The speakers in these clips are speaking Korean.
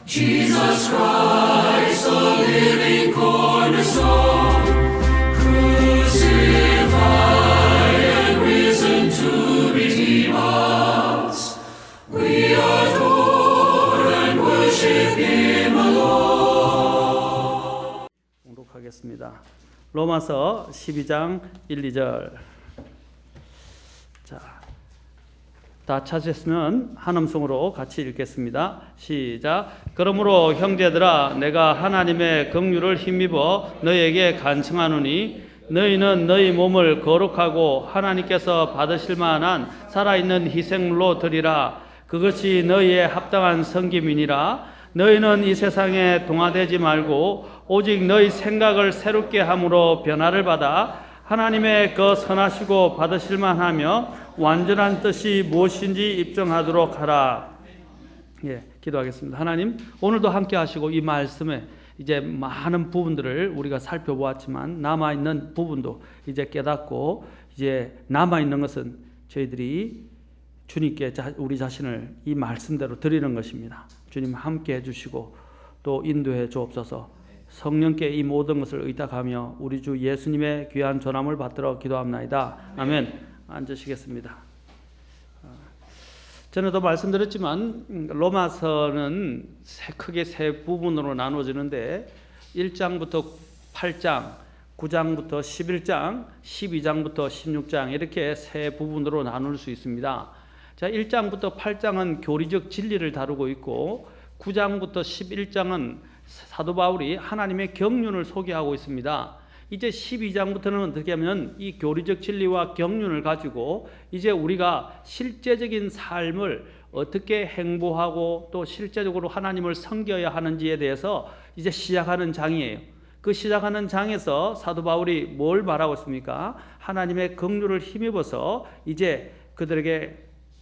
Jesus Christ, the living cornerstone, crucified and risen to redeem us. We adore and worship Him alone. 봉독하겠습니다. 로마서 12장 1, 2절. 자, 다 찾으셨으면 한 음성으로 같이 읽겠습니다. 시작. 그러므로 형제들아, 내가 하나님의 긍휼을 힘입어 너희에게 간청하노니 너희는 너희 몸을 거룩하고 하나님께서 받으실 만한 살아있는 희생물로 드리라. 그것이 너희의 합당한 섬김이니라. 너희는 이 세상에 동화되지 말고 오직 너희 생각을 새롭게 함으로 변화를 받아 하나님의 그 선하시고 받으실 만하며 완전한 뜻이 무엇인지 입증하도록 하라. 예, 기도하겠습니다. 하나님, 오늘도 함께 하시고 이 말씀에 이제 많은 부분들을 우리가 살펴보았지만 남아있는 부분도 이제 깨닫고 이제 남아있는 것은 저희들이 주님께 우리 자신을 이 말씀대로 드리는 것입니다. 주님 함께 해주시고 또 인도해 주옵소서. 성령께 이 모든 것을 의탁하며 우리 주 예수님의 귀한 전함을 받들어 기도합나이다. 아멘. 앉으시겠습니다. 전에도 말씀드렸지만 로마서는 크게 세 부분으로 나눠지는데 1장부터 8장, 9장부터 11장, 12장부터 16장 이렇게 세 부분으로 나눌 수 있습니다. 자, 1장부터 8장은 교리적 진리를 다루고 있고 9장부터 11장은 사도 바울이 하나님의 경륜을 소개하고 있습니다. 이제 12장부터는 어떻게 하면 이 교리적 진리와 경륜을 가지고 이제 우리가 실제적인 삶을 어떻게 행보하고 또 실제적으로 하나님을 섬겨야 하는지에 대해서 이제 시작하는 장이에요. 그 시작하는 장에서 사도 바울이 뭘 말하고 있습니까? 하나님의 긍휼을 힘입어서 이제 그들에게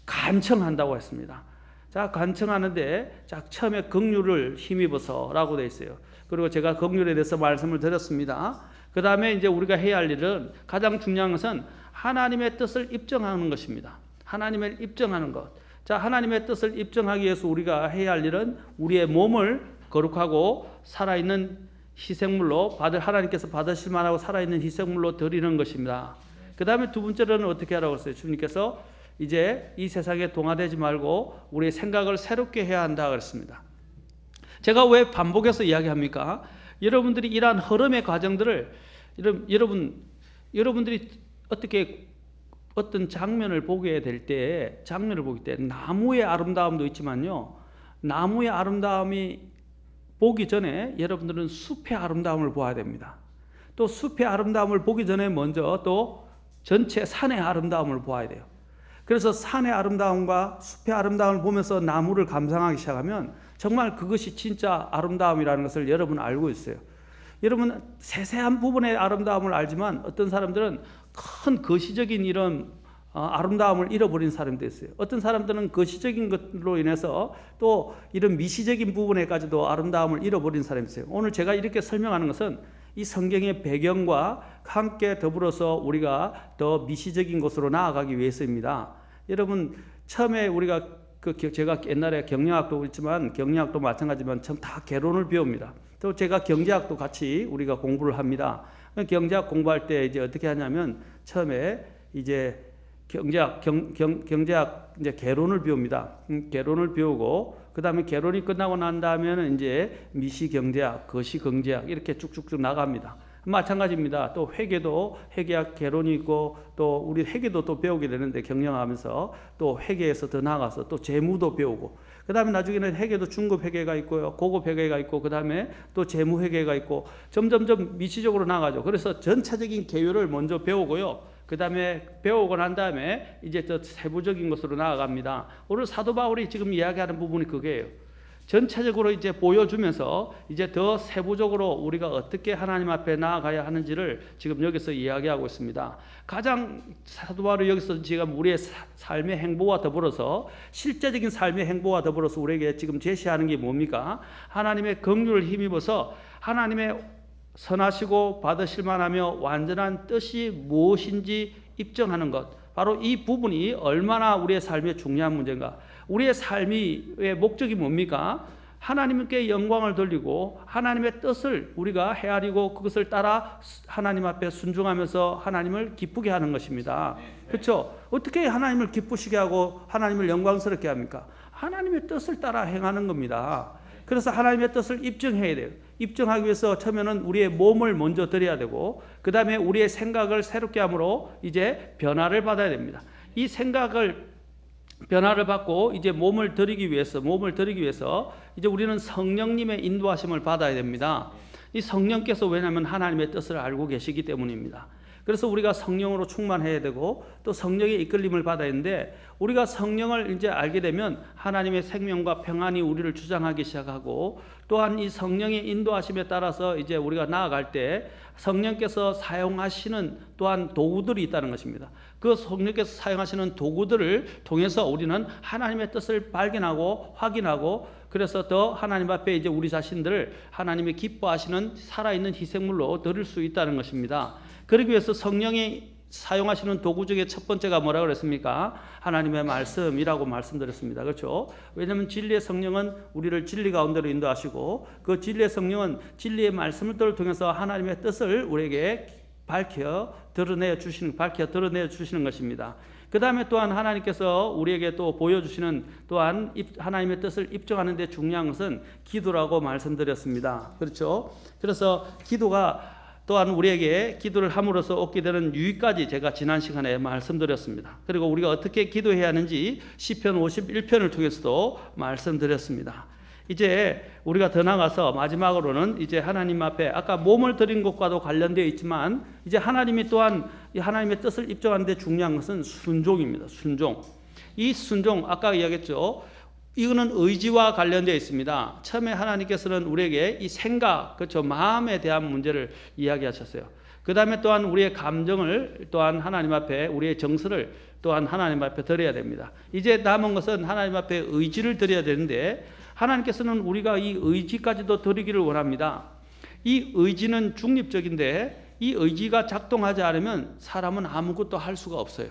간청한다고 했습니다. 자, 간청하는데 자, 처음에 긍휼을 힘입어서라고 되어 있어요. 그리고 제가 긍휼에 대해서 말씀을 드렸습니다. 그 다음에 이제 우리가 해야 할 일은 가장 중요한 것은 하나님의 뜻을 입증하는 것입니다. 하나님을 입증하는 것. 자, 하나님의 뜻을 입증하기 위해서 우리가 해야 할 일은 우리의 몸을 거룩하고 살아있는 희생물로 하나님께서 받으실 만하고 살아있는 희생물로 드리는 것입니다. 그 다음에 두 번째로는 어떻게 하라고 했어요? 주님께서 이제 이 세상에 동화되지 말고 우리의 생각을 새롭게 해야 한다 그랬습니다. 제가 왜 반복해서 이야기합니까? 여러분들이 이러한 흐름의 과정들을 여러분들이 어떻게 어떤 장면을 보게 될 때 나무의 아름다움도 있지만요. 나무의 아름다움이 보기 전에 여러분들은 숲의 아름다움을 보아야 됩니다. 또 숲의 아름다움을 보기 전에 먼저 또 전체 산의 아름다움을 보아야 돼요. 그래서 산의 아름다움과 숲의 아름다움을 보면서 나무를 감상하기 시작하면 정말 그것이 진짜 아름다움이라는 것을 여러분 알고 있어요. 여러분 세세한 부분의 아름다움을 알지만 어떤 사람들은 큰 거시적인 이런 아름다움을 잃어버린 사람도 있어요. 어떤 사람들은 거시적인 것으로 인해서 또 이런 미시적인 부분에까지도 아름다움을 잃어버린 사람이 있어요. 오늘 제가 이렇게 설명하는 것은 이 성경의 배경과 함께 더불어서 우리가 더 미시적인 곳으로 나아가기 위해서입니다. 여러분 처음에 우리가 제가 옛날에 경영학도 있지만 경영학도 마찬가지지만 참 다 개론을 배웁니다. 또 제가 경제학도 같이 우리가 공부를 합니다. 경제학 공부할 때 이제 어떻게 하냐면 처음에 이제 경제학 이제 개론을 배웁니다. 개론을 배우고 그다음에 개론이 끝나고 난 다음에는 이제 미시 경제학, 거시 경제학 이렇게 쭉쭉쭉 나갑니다. 마찬가지입니다. 또 회계학 개론이 있고 또 우리 회계도 또 배우게 되는데 경영하면서 또 회계에서 더 나아가서 또 재무도 배우고 그 다음에 나중에는 회계도 중급 회계가 있고요. 고급 회계가 있고 그 다음에 또 재무 회계가 있고 점점점 미시적으로 나가죠. 그래서 전체적인 계율을 먼저 배우고요. 그 다음에 배우고 난 다음에 이제 더 세부적인 것으로 나아갑니다. 오늘 사도 바울이 지금 이야기하는 부분이 그게요. 전체적으로 이제 보여주면서 이제 더 세부적으로 우리가 어떻게 하나님 앞에 나아가야 하는지를 지금 여기서 이야기하고 있습니다. 가장 사도 바울이 여기서 지금 우리의 삶의 행보와 더불어서 실제적인 삶의 행보와 더불어서 우리에게 지금 제시하는 게 뭡니까? 하나님의 긍휼을 힘입어서 하나님의 선하시고 받으실 만하며 완전한 뜻이 무엇인지 입증하는 것. 바로 이 부분이 얼마나 우리의 삶에 중요한 문제인가. 우리의 삶의 목적이 뭡니까? 하나님께 영광을 돌리고 하나님의 뜻을 우리가 헤아리고 그것을 따라 하나님 앞에 순종하면서 하나님을 기쁘게 하는 것입니다. 그렇죠? 어떻게 하나님을 기쁘시게 하고 하나님을 영광스럽게 합니까? 하나님의 뜻을 따라 행하는 겁니다. 그래서 하나님의 뜻을 입증해야 돼요. 입증하기 위해서 처음에는 우리의 몸을 먼저 드려야 되고 그 다음에 우리의 생각을 새롭게 함으로 이제 변화를 받아야 됩니다. 이 생각을 변화를 받고 이제 몸을 드리기 위해서 이제 우리는 성령님의 인도하심을 받아야 됩니다. 이 성령께서 왜냐하면 하나님의 뜻을 알고 계시기 때문입니다. 그래서 우리가 성령으로 충만해야 되고 또 성령의 이끌림을 받아야 하는데 우리가 성령을 이제 알게 되면 하나님의 생명과 평안이 우리를 주장하기 시작하고 또한 이 성령의 인도하심에 따라서 이제 우리가 나아갈 때 성령께서 사용하시는 또한 도구들이 있다는 것입니다. 그 성령께서 사용하시는 도구들을 통해서 우리는 하나님의 뜻을 발견하고 확인하고 그래서 더 하나님 앞에 이제 우리 자신들을 하나님의 기뻐하시는 살아있는 희생물로 드릴 수 있다는 것입니다. 그러기 위해서 성령이 사용하시는 도구 중에 첫 번째가 뭐라고 그랬습니까? 하나님의 말씀이라고 말씀드렸습니다. 그렇죠? 왜냐하면 진리의 성령은 우리를 진리 가운데로 인도하시고 그 진리의 성령은 진리의 말씀을 통해서 하나님의 뜻을 우리에게 밝혀 드러내어 주시는 것입니다. 그 다음에 또한 하나님께서 우리에게 또 보여주시는 또한 하나님의 뜻을 입증하는 데 중요한 것은 기도라고 말씀드렸습니다. 그렇죠? 그래서 기도가 또한 우리에게 기도를 함으로써 얻게 되는 유익까지 제가 지난 시간에 말씀드렸습니다. 그리고 우리가 어떻게 기도해야 하는지 시편 51편을 통해서도 말씀드렸습니다. 이제 우리가 더 나가서 마지막으로는 이제 하나님 앞에 아까 몸을 드린 것과도 관련되어 있지만 이제 하나님이 또한 하나님의 뜻을 입증하는 데 중요한 것은 순종입니다. 순종. 이 순종 아까 이야기했죠. 이거는 의지와 관련되어 있습니다. 처음에 하나님께서는 우리에게 이 생각, 그렇죠, 마음에 대한 문제를 이야기하셨어요. 그 다음에 또한 우리의 감정을 또한 하나님 앞에 우리의 정서를 또한 하나님 앞에 드려야 됩니다. 이제 남은 것은 하나님 앞에 의지를 드려야 되는데 하나님께서는 우리가 이 의지까지도 드리기를 원합니다. 이 의지는 중립적인데 이 의지가 작동하지 않으면 사람은 아무것도 할 수가 없어요.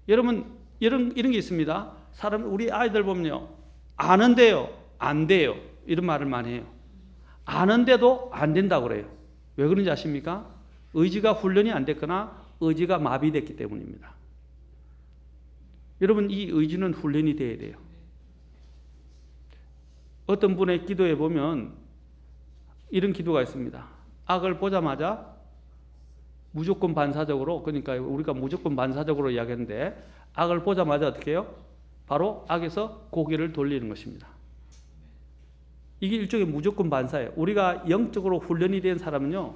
여러분 이런 게 있습니다. 우리 아이들 보면요, 아는데요, 안 돼요. 이런 말을 많이 해요. 아는데도 안 된다고 그래요. 왜 그런지 아십니까? 의지가 훈련이 안 됐거나 의지가 마비됐기 때문입니다. 여러분 이 의지는 훈련이 돼야 돼요. 어떤 분의 기도에 보면 이런 기도가 있습니다. 악을 보자마자 무조건 반사적으로, 그러니까 우리가 무조건 반사적으로 이야기하는데 악을 보자마자 어떻게 해요? 바로 악에서 고개를 돌리는 것입니다. 이게 일종의 무조건 반사예요. 우리가 영적으로 훈련이 된 사람은요,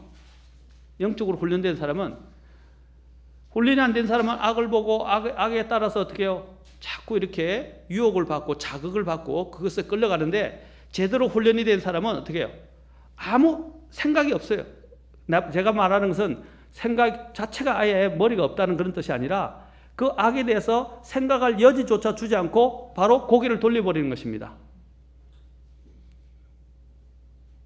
영적으로 훈련된 사람은, 훈련이 안 된 사람은 악을 보고 악에 따라서 어떻게 해요? 자꾸 이렇게 유혹을 받고 자극을 받고 그것에 끌려가는데, 제대로 훈련이 된 사람은 어떻게 해요? 아무 생각이 없어요. 제가 말하는 것은 생각 자체가 아예 머리가 없다는 그런 뜻이 아니라 그 악에 대해서 생각할 여지조차 주지 않고 바로 고개를 돌려버리는 것입니다.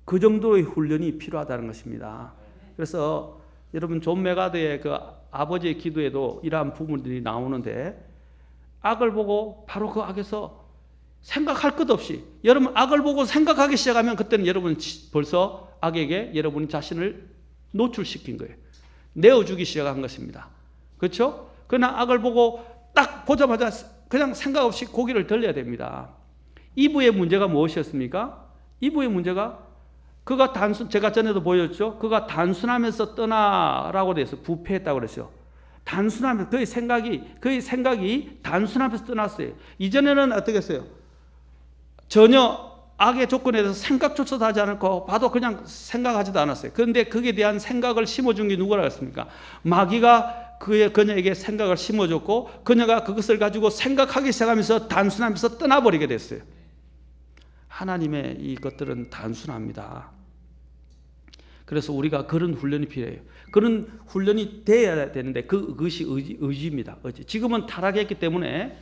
그 정도의 훈련이 필요하다는 것입니다. 그래서 여러분 존 메가드의 그 아버지의 기도에도 이러한 부분들이 나오는데, 악을 보고 바로 그 악에서 생각할 것 없이, 여러분 악을 보고 생각하기 시작하면 그때는 여러분 벌써 악에게 여러분 자신을 노출시킨 거예요. 내어주기 시작한 것입니다. 그렇죠? 그러나 악을 보고 딱 보자마자 그냥 생각 없이 고개를 돌려야 됩니다. 이브의 문제가 무엇이었습니까? 이브의 문제가 그가 제가 전에도 보였죠. 그가 단순하면서 떠나라고 돼서 부패했다고 그랬죠. 단순하면서 그의 생각이 단순하면서 떠났어요. 이전에는 어떻게 했어요? 전혀 악의 조건에 대해서 생각조차도 하지 않고 봐도 그냥 생각하지도 않았어요. 그런데 그에 대한 생각을 심어준 게 누구라고 했습니까? 마귀가 그녀에게 생각을 심어줬고 그녀가 그것을 가지고 생각하기 시작하면서 단순하면서 떠나버리게 됐어요. 하나님의 이 것들은 단순합니다. 그래서 우리가 그런 훈련이 필요해요. 그런 훈련이 돼야 되는데 그것이 의지입니다. 의지. 지금은 타락했기 때문에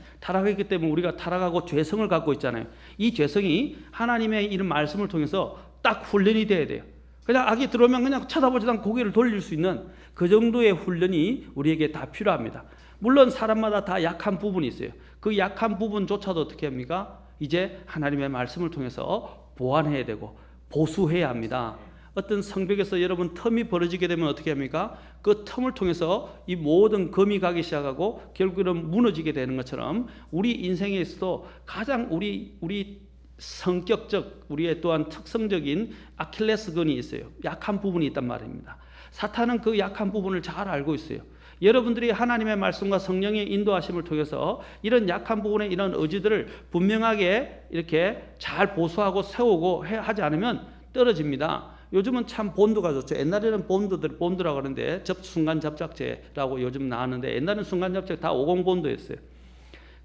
우리가 타락하고 죄성을 갖고 있잖아요. 이 죄성이 하나님의 이런 말씀을 통해서 딱 훈련이 돼야 돼요. 그냥 악이 들어오면 그냥 쳐다보지도 않고 고개를 돌릴 수 있는 그 정도의 훈련이 우리에게 다 필요합니다. 물론 사람마다 다 약한 부분이 있어요. 그 약한 부분조차도 어떻게 합니까? 이제 하나님의 말씀을 통해서 보완해야 되고 보수해야 합니다. 어떤 성벽에서 여러분 틈이 벌어지게 되면 어떻게 합니까? 그 틈을 통해서 이 모든 금이 가기 시작하고 결국은 무너지게 되는 것처럼 우리 인생에 있어도 가장 우리 성격적, 우리의 또한 특성적인 아킬레스건이 있어요. 약한 부분이 있단 말입니다. 사탄은 그 약한 부분을 잘 알고 있어요. 여러분들이 하나님의 말씀과 성령의 인도하심을 통해서 이런 약한 부분의 이런 의지들을 분명하게 이렇게 잘 보수하고 세우고 하지 않으면 떨어집니다. 요즘은 참 본드가 좋죠. 옛날에는 본드라고 하는데 순간 접착제라고 요즘 나왔는데 옛날에는 순간 접착제 다 50 본드였어요.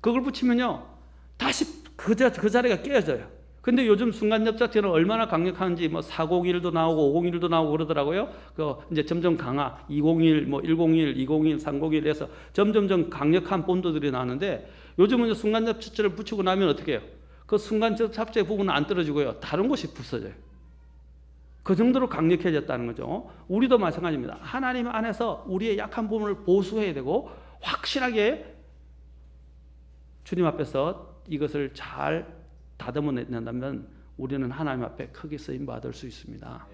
그걸 붙이면요 다시 그 자리가 깨어져요. 근데 요즘 순간 접착제는 얼마나 강력한지 401도 나오고 501도 나오고 그러더라고요. 그 이제 점점 강화 201, 101, 201, 301 해서 점점 강력한 본드들이 나오는데 요즘은 순간 접착제를 붙이고 나면 어떻게 해요? 그 순간 접착제 부분은 안 떨어지고요. 다른 곳이 부서져요. 그 정도로 강력해졌다는 거죠. 우리도 마찬가지입니다. 하나님 안에서 우리의 약한 부분을 보수해야 되고 확실하게 주님 앞에서 이것을 잘 다듬어낸다면 우리는 하나님 앞에 크게 쓰임 받을 수 있습니다.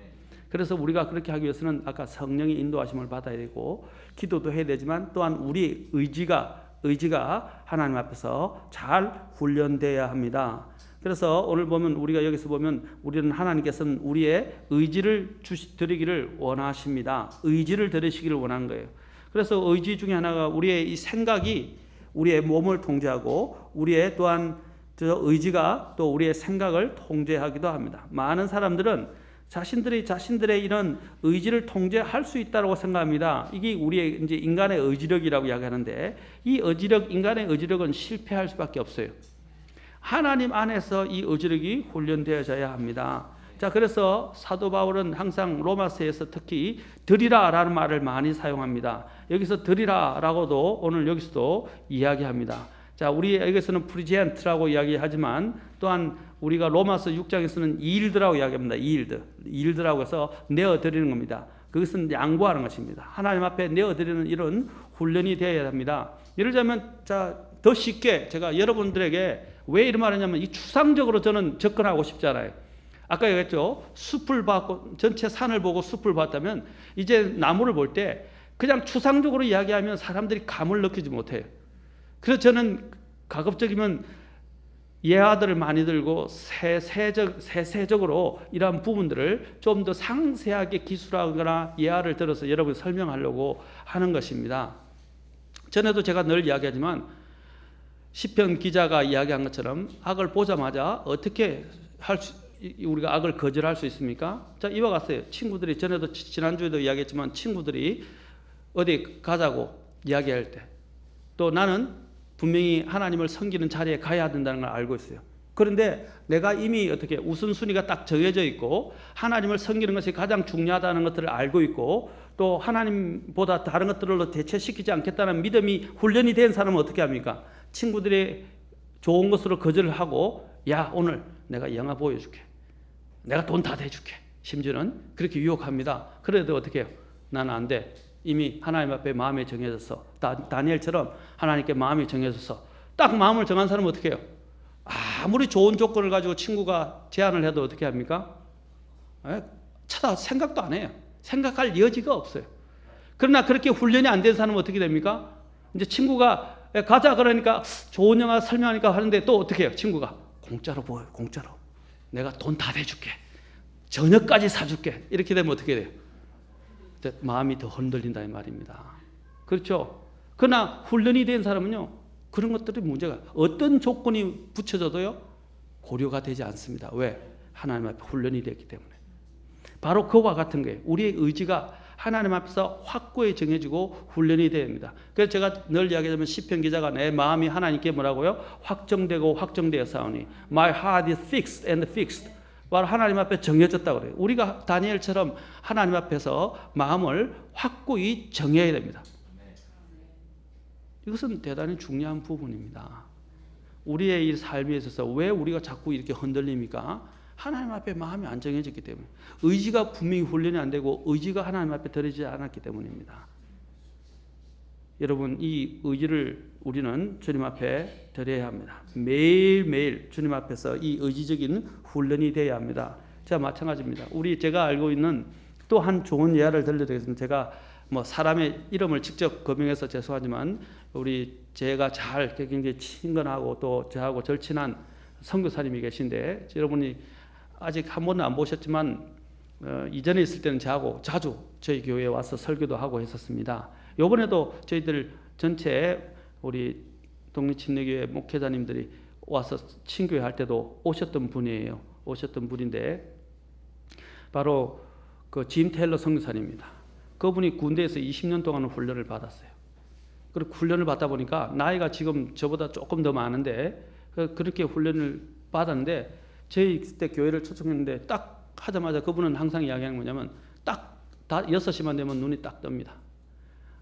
그래서 우리가 그렇게 하기 위해서는 아까 성령의 인도하심을 받아야 되고 기도도 해야 되지만 또한 우리 의지가 하나님 앞에서 잘 훈련돼야 합니다. 그래서 오늘 보면 우리가 여기서 보면 우리는 하나님께서는 우리의 의지를 드리기를 원하십니다. 의지를 드리시기를 원하는 거예요. 그래서 의지 중에 하나가 우리의 이 생각이 우리의 몸을 통제하고 우리의 또한 의지가 또 우리의 생각을 통제하기도 합니다. 많은 사람들은 자신들의 이런 의지를 통제할 수 있다고 생각합니다. 이게 우리의 이제 인간의 의지력이라고 이야기하는데 이 인간의 의지력은 실패할 수밖에 없어요. 하나님 안에서 이 의지력이 훈련되어져야 합니다. 자, 그래서 사도 바울은 항상 로마서에서 특히 드리라라는 말을 많이 사용합니다. 여기서 드리라라고도 오늘 여기서도 이야기합니다. 자, 우리 여기서는 프리젠트라고 이야기하지만 또한 우리가 로마서 6장에서는 이일드라고 이야기합니다. 이일드라고 해서 내어드리는 겁니다. 그것은 양보하는 것입니다. 하나님 앞에 내어드리는 이런 훈련이 되어야 합니다. 예를 들자면 더 쉽게 제가 여러분들에게 왜 이런 말을 하냐면 이 추상적으로 저는 접근하고 싶잖아요. 아까 얘기했죠. 숲을 봤고 전체 산을 보고 숲을 봤다면 이제 나무를 볼 때 그냥 추상적으로 이야기하면 사람들이 감을 느끼지 못해요. 그래서 저는 가급적이면 예화들을 많이 들고 세세적으로 이러한 부분들을 좀 더 상세하게 기술하거나 예화를 들어서 여러분 설명하려고 하는 것입니다. 전에도 제가 늘 이야기하지만 시편 기자가 이야기한 것처럼 악을 보자마자 어떻게 우리가 악을 거절할 수 있습니까? 자, 이와 같아요. 친구들이 전에도 지난주에도 이야기했지만 친구들이 어디 가자고 이야기할 때 또 나는 분명히 하나님을 섬기는 자리에 가야 된다는 걸 알고 있어요. 그런데 내가 이미 어떻게 우선순위가 딱 정해져 있고 하나님을 섬기는 것이 가장 중요하다는 것들을 알고 있고 또 하나님보다 다른 것들로 대체시키지 않겠다는 믿음이 훈련이 된 사람은 어떻게 합니까? 친구들이 좋은 것으로 거절을 하고 야 오늘 내가 영화 보여줄게. 내가 돈 다 대줄게. 심지어는 그렇게 유혹합니다. 그래도 어떻게 해요? 나는 안 돼. 이미 하나님 앞에 마음이 정해졌어. 다니엘처럼 하나님께 마음이 정해져서 딱 마음을 정한 사람은 어떻게 해요? 아무리 좋은 조건을 가지고 친구가 제안을 해도 어떻게 합니까? 생각도 안 해요. 생각할 여지가 없어요. 그러나 그렇게 훈련이 안 된 사람은 어떻게 됩니까? 이제 친구가 가자 그러니까 좋은 영화 설명하니까 하는데 또 어떻게 해요? 친구가 공짜로 보여요. 공짜로. 내가 돈 다 대줄게. 저녁까지 사줄게. 이렇게 되면 어떻게 돼요? 마음이 더 흔들린다 이 말입니다. 그렇죠? 그러나 훈련이 된 사람은요. 그런 것들이 문제가 어떤 조건이 붙여져도요. 고려가 되지 않습니다. 왜? 하나님 앞에 훈련이 됐기 때문에. 바로 그와 같은 거예요. 우리의 의지가 하나님 앞에서 확고히 정해지고 훈련이 됩니다. 그래서 제가 늘 이야기하자면 시편 기자가 내 마음이 하나님께 뭐라고요? 확정되고 확정되어 싸우니 My heart is fixed and fixed. 바로 하나님 앞에 정해졌다고 그래요. 우리가 다니엘처럼 하나님 앞에서 마음을 확고히 정해야 됩니다. 이것은 대단히 중요한 부분입니다. 우리의 이 삶에 있어서 왜 우리가 자꾸 이렇게 흔들립니까? 하나님 앞에 마음이 안 정해졌기 때문에 의지가 분명히 훈련이 안 되고 의지가 하나님 앞에 들어지지 않았기 때문입니다. 여러분 이 의지를 우리는 주님 앞에 드려야 합니다. 매일매일 주님 앞에서 이 의지적인 훈련이 되어야 합니다. 제가 마찬가지입니다. 제가 알고 있는 또 한 좋은 예화를 들려드리겠습니다. 제가 뭐 사람의 이름을 직접 거명해서 죄송하지만 제가 굉장히 친근하고 또 저하고 절친한 선교사님이 계신데 여러분이 아직 한 번도 안 보셨지만 이전에 있을 때는 저하고 자주 저희 교회에 와서 설교도 하고 했었습니다. 이번에도 저희들 전체 우리 독립침례교회 목회자님들이 와서 친교회 할 때도 오셨던 분이에요. 오셨던 분인데 바로 짐 테일러 선교사님입니다. 그분이 군대에서 20년 동안 훈련을 받았어요. 그리고 훈련을 받다 보니까 나이가 지금 저보다 조금 더 많은데 그렇게 훈련을 받았는데 저희 그때 교회를 초청했는데 딱 하자마자 그분은 항상 이야기하는 뭐냐면 딱 6시만 되면 눈이 딱 뜹니다.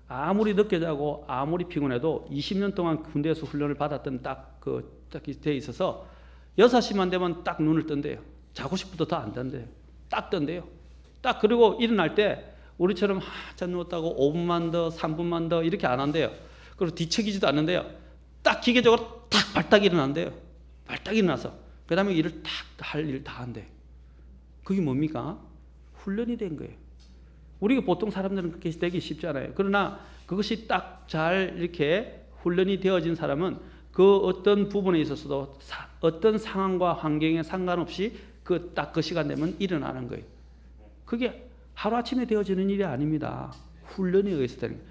아무리 늦게 자고 아무리 피곤해도 20년 동안 군대에서 훈련을 받았던 딱 돼 있어서 6시만 되면 딱 눈을 뜬대요. 자고 싶어도 더 안 뜬대요. 딱 뜬대요. 딱 그리고 일어날 때 우리처럼 한참 누웠다고 5분만 더 3분만 더 이렇게 안 한대요. 그리고 뒤척이지도 않는데요. 딱 기계적으로 딱 발딱 일어난대요. 발딱 일어나서 그 다음에 일을 딱 할 일 다 한대요. 그게 뭡니까? 훈련이 된 거예요. 우리가 보통 사람들은 그렇게 되기 쉽지 않아요. 그러나 그것이 딱 잘 이렇게 훈련이 되어진 사람은 그 어떤 부분에 있어서도 어떤 상황과 환경에 상관없이 그 시간 되면 일어나는 거예요. 그게 하루아침에 되어지는 일이 아닙니다. 훈련에 의해서 되는 거예요.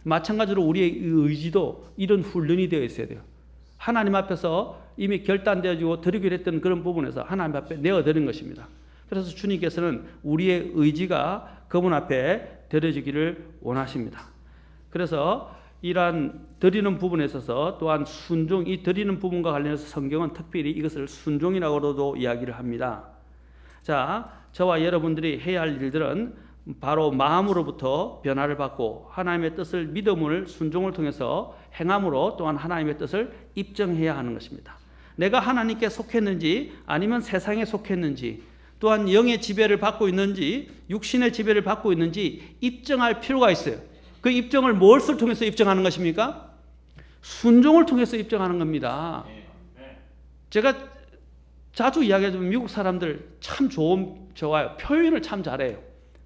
마찬가지로 우리의 의지도 이런 훈련이 되어 있어야 돼요. 하나님 앞에서 이미 결단되어지고 드리기로 했던 그런 부분에서 하나님 앞에 내어드리는 것입니다. 그래서 주님께서는 우리의 의지가 그분 앞에 드려지기를 원하십니다. 그래서 이러한 드리는 부분에 있어서 또한 순종, 이 드리는 부분과 관련해서 성경은 특별히 이것을 순종이라고도 이야기를 합니다. 자, 저와 여러분들이 해야 할 일들은 바로 마음으로부터 변화를 받고 하나님의 뜻을 믿음을 순종을 통해서 행함으로 또한 하나님의 뜻을 입증해야 하는 것입니다. 내가 하나님께 속했는지 아니면 세상에 속했는지 또한 영의 지배를 받고 있는지 육신의 지배를 받고 있는지 입증할 필요가 있어요. 그 입증을 무엇을 통해서 입증하는 것입니까? 순종을 통해서 입증하는 겁니다. 제가 자주 이야기하지만 미국 사람들 참 좋아요. 표현을 참 잘해요.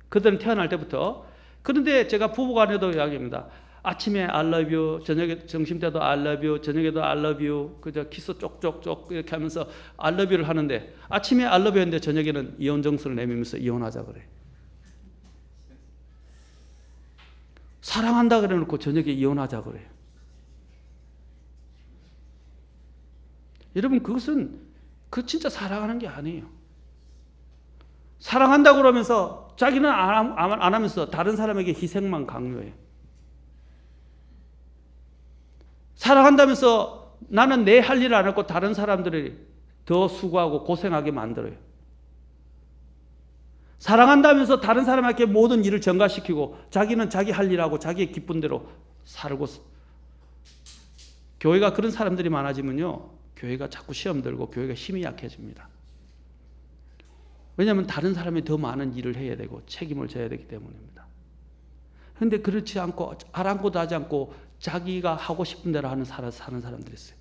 그들은 태어날 때부터. 그런데 제가 부부간에도 이야기합니다. 아침에 I love you, 저녁에 점심 때도 I love you, 저녁에도 I love you, 그저 키스 쪽쪽쪽 이렇게 하면서 I love you를 하는데 아침에 I love you 했는데 저녁에는 이혼 정서를 내밀면서 이혼하자 그래. 사랑한다 그래 놓고 저녁에 이혼하자 그래요. 여러분 그것은 진짜 사랑하는 게 아니에요. 사랑한다고 그러면서 자기는 안 하면서 다른 사람에게 희생만 강요해요. 사랑한다면서 나는 내 할 일을 안 하고 다른 사람들이 더 수고하고 고생하게 만들어요. 사랑한다면서 다른 사람에게 모든 일을 전가시키고 자기는 자기 할 일하고 자기의 기쁜 대로 살고. 교회가 그런 사람들이 많아지면요, 교회가 자꾸 시험 들고 교회가 힘이 약해집니다. 왜냐하면 다른 사람이 더 많은 일을 해야 되고 책임을 져야 되기 때문입니다. 그런데 그렇지 않고 아랑곳 하지 않고 자기가 하고 싶은 대로 사는 사람들이 있어요.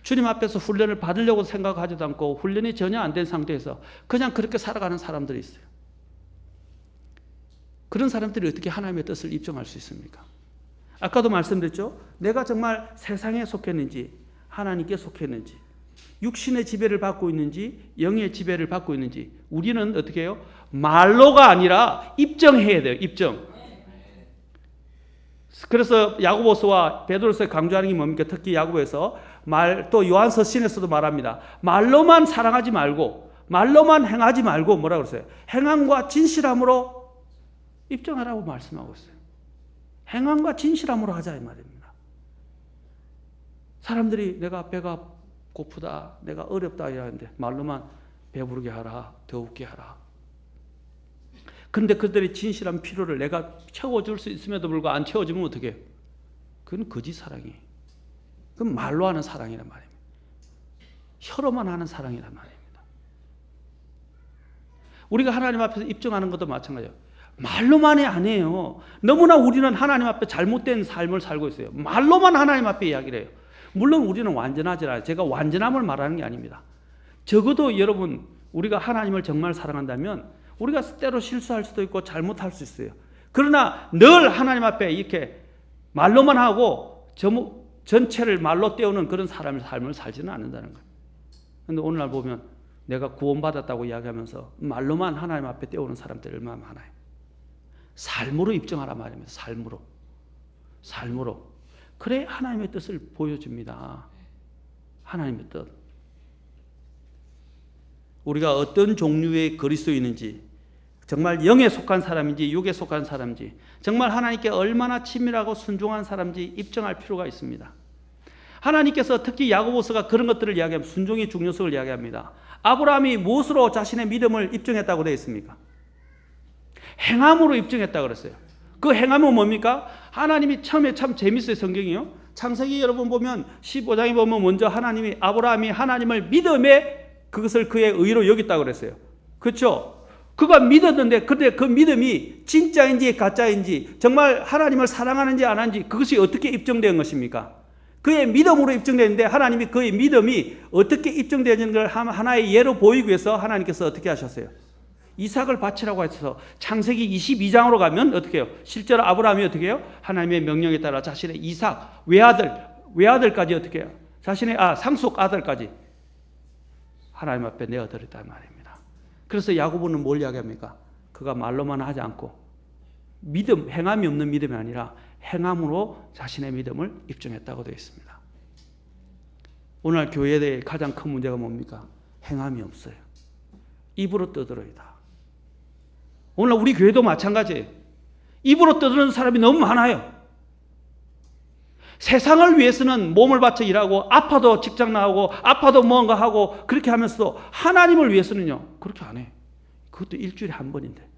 주님 앞에서 훈련을 받으려고 생각하지도 않고 훈련이 전혀 안 된 상태에서 그냥 그렇게 살아가는 사람들이 있어요. 그런 사람들이 어떻게 하나님의 뜻을 입증할 수 있습니까? 아까도 말씀드렸죠. 내가 정말 세상에 속했는지 하나님께 속했는지 육신의 지배를 받고 있는지 영의 지배를 받고 있는지 우리는 어떻게 해요? 말로가 아니라 입증해야 돼요. 입증. 그래서 야고보서와 베드로서에 강조하는 게 뭡니까? 특히 야고보에서 또 요한서 신에서도 말합니다. 말로만 사랑하지 말고 말로만 행하지 말고 뭐라고 그랬어요? 행함과 진실함으로 입증하라고 말씀하고 있어요. 행함과 진실함으로 하자 이 말입니다. 사람들이 내가 배가 고프다, 내가 어렵다 이러는데 말로만 배부르게 하라, 더욱게 하라. 그런데 그들의 진실한 필요를 내가 채워줄 수 있음에도 불구하고 안 채워주면 어떻게 해요? 그건 거짓 사랑이에요. 그건 말로 하는 사랑이란 말입니다. 혀로만 하는 사랑이란 말입니다. 우리가 하나님 앞에서 입증하는 것도 마찬가지예요. 말로만이 아니에요. 너무나 우리는 하나님 앞에 잘못된 삶을 살고 있어요. 말로만 하나님 앞에 이야기를 해요. 물론 우리는 완전하지 않아요. 제가 완전함을 말하는 게 아닙니다. 적어도 여러분, 우리가 하나님을 정말 사랑한다면 우리가 때로 실수할 수도 있고 잘못할 수 있어요. 그러나 늘 하나님 앞에 이렇게 말로만 하고 전체를 말로 때우는 그런 사람의 삶을 살지는 않는다는 거예요. 그런데 오늘날 보면 내가 구원받았다고 이야기하면서 말로만 하나님 앞에 때우는 사람들이 얼마나 많아요. 삶으로 입증하라 말입니다. 삶으로. 그래 하나님의 뜻을 보여줍니다. 하나님의 뜻. 우리가 어떤 종류의 그리스도인인지, 정말 영에 속한 사람인지 육에 속한 사람인지, 정말 하나님께 얼마나 친밀하고 순종한 사람인지 입증할 필요가 있습니다. 하나님께서 특히 야고보서가 그런 것들을 이야기하면 순종의 중요성을 이야기합니다. 아브라함이 무엇으로 자신의 믿음을 입증했다고 되어 있습니까? 행함으로 입증했다고 그랬어요. 그 행함은 뭡니까? 하나님이 처음에 참 재밌어요. 성경이요. 창세기 여러분 보면 15장에 보면 먼저 아브라함이 하나님을 믿음에 그것을 그의 의로 여겼다고 그랬어요. 그렇죠? 그가 믿었는데 근데 그 믿음이 진짜인지 가짜인지 정말 하나님을 사랑하는지 안 하는지 그것이 어떻게 입증된 것입니까? 그의 믿음으로 입증되는데 하나님이 그의 믿음이 어떻게 입증되는 걸 하나의 예로 보이기 위해서 하나님께서 어떻게 하셨어요? 이삭을 바치라고 하셔서 창세기 22장으로 가면 어떻게 해요? 실제로 아브라함이 어떻게 해요? 하나님의 명령에 따라 자신의 이삭 외아들까지 어떻게 해요? 자신의 상속 아들까지 하나님 앞에 내어드렸단 말입니다. 그래서 야고보는 뭘 이야기합니까? 그가 말로만 하지 않고 행함이 없는 믿음이 아니라 행함으로 자신의 믿음을 입증했다고 되어 있습니다. 오늘 교회의 가장 큰 문제가 뭡니까? 행함이 없어요. 입으로 떠들어이다. 오늘 우리 교회도 마찬가지예요. 입으로 떠드는 사람이 너무 많아요. 세상을 위해서는 몸을 바쳐 일하고 아파도 직장 나오고 아파도 뭔가 하고 그렇게 하면서도 하나님을 위해서는요 그렇게 안 해. 그것도 일주일에 한 번인데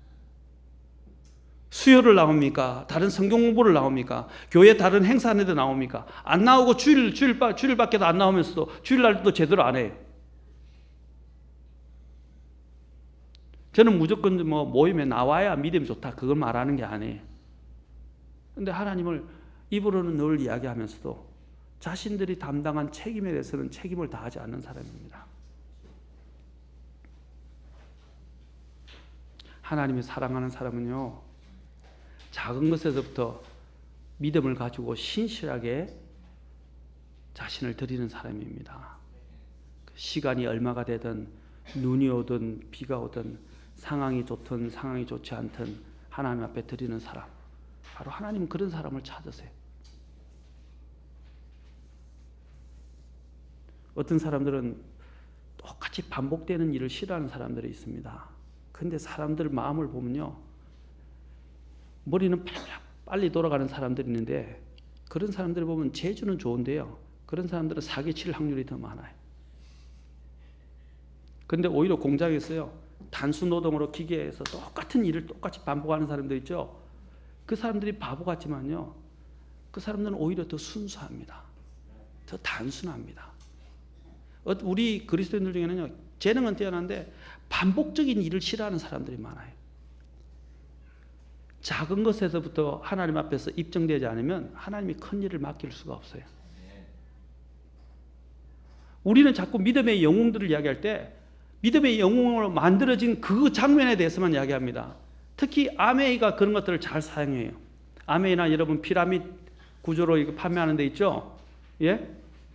수요를 나옵니까? 다른 성경 공부를 나옵니까? 교회 다른 행사에도 나옵니까? 안 나오고 주일밖에도 안 나오면서도 주일날도 제대로 안 해요. 저는 무조건 모임에 나와야 믿음이 좋다 그걸 말하는 게 아니에요. 그런데 하나님을 입으로는 늘 이야기하면서도 자신들이 담당한 책임에 대해서는 책임을 다하지 않는 사람입니다. 하나님이 사랑하는 사람은요 작은 것에서부터 믿음을 가지고 신실하게 자신을 드리는 사람입니다. 시간이 얼마가 되든 눈이 오든 비가 오든 상황이 좋든 상황이 좋지 않든 하나님 앞에 드리는 사람, 바로 하나님은 그런 사람을 찾으세요. 어떤 사람들은 똑같이 반복되는 일을 싫어하는 사람들이 있습니다. 그런데 사람들 마음을 보면요 머리는 빨리 돌아가는 사람들이 있는데 그런 사람들을 보면 재주는 좋은데요 그런 사람들은 사기칠 확률이 더 많아요. 그런데 오히려 공장에서요 단수 노동으로 기계에서 똑같은 일을 똑같이 반복하는 사람들 있죠. 그 사람들이 바보 같지만요 그 사람들은 오히려 더 순수합니다. 더 단순합니다. 우리 그리스도인들 중에는요 재능은 뛰어난데 반복적인 일을 싫어하는 사람들이 많아요. 작은 것에서부터 하나님 앞에서 입증되지 않으면 하나님이 큰 일을 맡길 수가 없어요. 우리는 자꾸 믿음의 영웅들을 이야기할 때 믿음의 영웅으로 만들어진 그 장면에 대해서만 이야기합니다. 특히 아메이가 그런 것들을 잘 사용해요. 아메이나 여러분 피라미드 구조로 이거 판매하는 데 있죠. 예?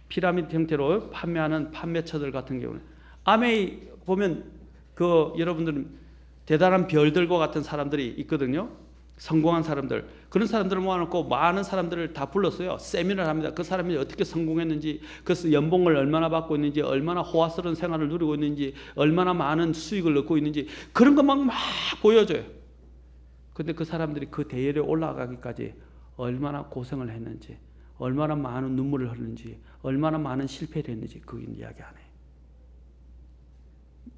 피라미드 형태로 판매하는 판매처들 같은 경우는 아메이 보면 그 여러분들은 대단한 별들과 같은 사람들이 있거든요. 성공한 사람들, 그런 사람들을 모아놓고 많은 사람들을 다 불렀어요. 세미나를 합니다. 그 사람이 어떻게 성공했는지, 그 연봉을 얼마나 받고 있는지, 얼마나 호화스러운 생활을 누리고 있는지, 얼마나 많은 수익을 얻고 있는지 그런 것만 막 보여줘요. 그런데 그 사람들이 그 대열에 올라가기까지 얼마나 고생을 했는지, 얼마나 많은 눈물을 흘렸는지, 얼마나 많은 실패를 했는지 그게 이야기 안 해요.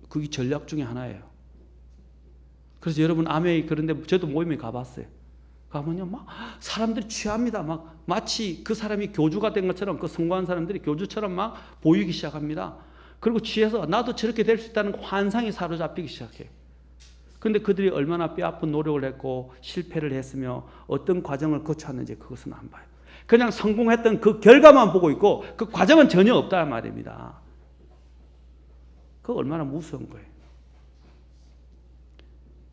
그게 전략 중에 하나예요. 그래서 여러분 아메이 그런데 저도 모임에 가봤어요. 가면요 막 사람들이 취합니다. 막 마치 그 사람이 교주가 된 것처럼 그 성공한 사람들이 교주처럼 막 보이기 시작합니다. 그리고 취해서 나도 저렇게 될 수 있다는 환상에 사로잡히기 시작해요. 그런데 그들이 얼마나 뼈아픈 노력을 했고 실패를 했으며 어떤 과정을 거쳐왔는지 그것은 안 봐요. 그냥 성공했던 그 결과만 보고 있고 그 과정은 전혀 없다는 말입니다. 그거 얼마나 무서운 거예요.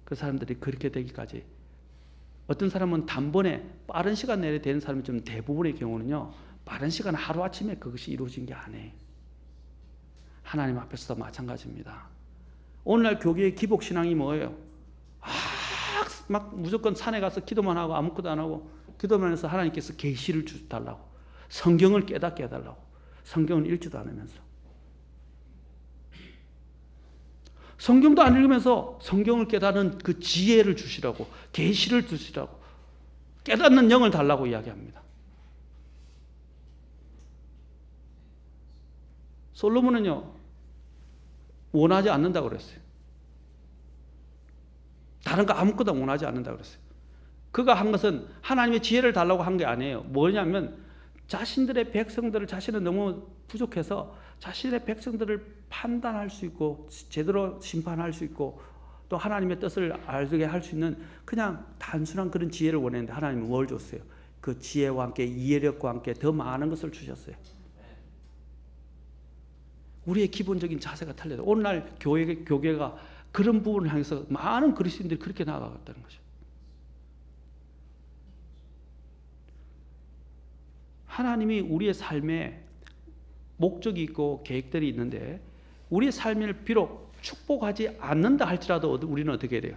그 사람들이 그렇게 되기까지, 어떤 사람은 단번에 빠른 시간 내에 되는 사람이 좀 대부분의 경우는요, 빠른 시간 하루아침에 그것이 이루어진 게 아니에요. 하나님 앞에서도 마찬가지입니다. 오늘날 교계의 기복신앙이 뭐예요? 막 무조건 산에 가서 기도만 하고 아무것도 안 하고, 기도만 해서 하나님께서 계시를 달라고, 성경을 깨닫게 해달라고, 성경을 읽지도 않으면서, 성경도 안 읽으면서 성경을 깨닫는 그 지혜를 주시라고, 계시를 주시라고, 깨닫는 영을 달라고 이야기합니다. 솔로몬은요, 원하지 않는다고 그랬어요. 다른 거 아무것도 원하지 않는다고 그랬어요. 그가 한 것은 하나님의 지혜를 달라고 한 게 아니에요. 뭐냐면 자신들의 백성들을, 자신은 너무 부족해서 자신의 백성들을 판단할 수 있고 제대로 심판할 수 있고 또 하나님의 뜻을 알게 할 수 있는 그냥 단순한 그런 지혜를 원했는데 하나님은 뭘 줬어요? 그 지혜와 함께 이해력과 함께 더 많은 것을 주셨어요. 우리의 기본적인 자세가 틀려요. 오늘날 교회가 그런 부분을 향해서 많은 그리스도인들이 그렇게 나아갔다는 거죠. 하나님이 우리의 삶에 목적이 있고 계획들이 있는데 우리의 삶을 비록 축복하지 않는다 할지라도 우리는 어떻게 해야 돼요?